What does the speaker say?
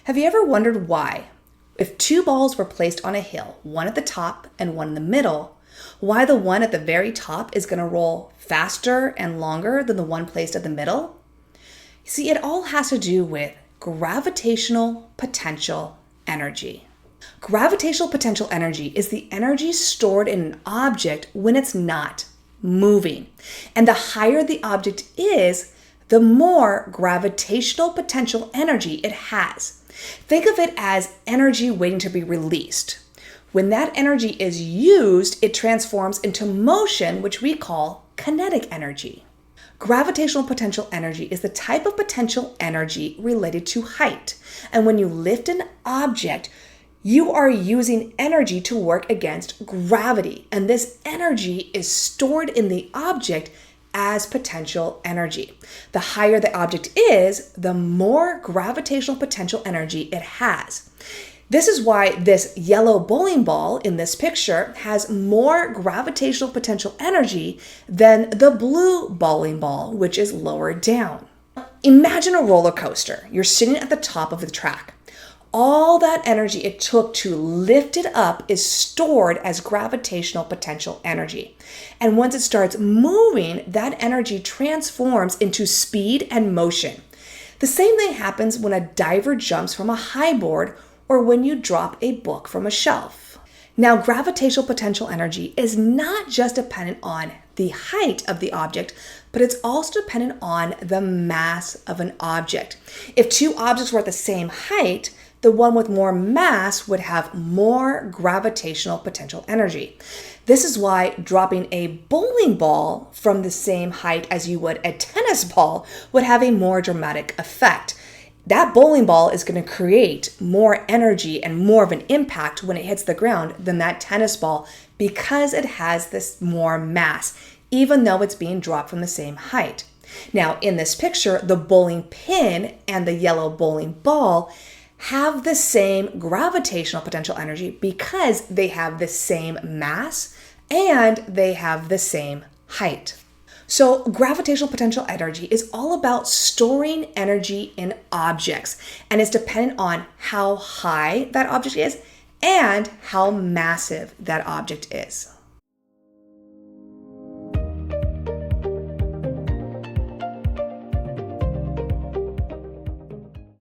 Have you ever wondered why, if two balls were placed on a hill, one at the top and one in the middle, why the one at the very top is going to roll faster and longer than the one placed at the middle? See, it all has to do with gravitational potential energy. Gravitational potential energy is the energy stored in an object when it's not moving. And the higher the object is, the more gravitational potential energy it has. Think of it as energy waiting to be released. When that energy is used, it transforms into motion, which we call kinetic energy. Gravitational potential energy is the type of potential energy related to height. And when you lift an object, you are using energy to work against gravity. And this energy is stored in the object as potential energy. The higher the object is, the more gravitational potential energy it has. This is why this yellow bowling ball in this picture has more gravitational potential energy than the blue bowling ball, which is lower down. Imagine a roller coaster. You're sitting at the top of the track. All that energy it took to lift it up is stored as gravitational potential energy. And once it starts moving, that energy transforms into speed and motion. The same thing happens when a diver jumps from a high board or when you drop a book from a shelf. Now, gravitational potential energy is not just dependent on the height of the object, but it's also dependent on the mass of an object. If two objects were at the same height, the one with more mass would have more gravitational potential energy. This is why dropping a bowling ball from the same height as you would a tennis ball would have a more dramatic effect. That bowling ball is going to create more energy and more of an impact when it hits the ground than that tennis ball because it has this more mass, even though it's being dropped from the same height. Now, in this picture, the bowling pin and the yellow bowling ball have the same gravitational potential energy because they have the same mass and they have the same height. So gravitational potential energy is all about storing energy in objects, and it's dependent on how high that object is and how massive that object is.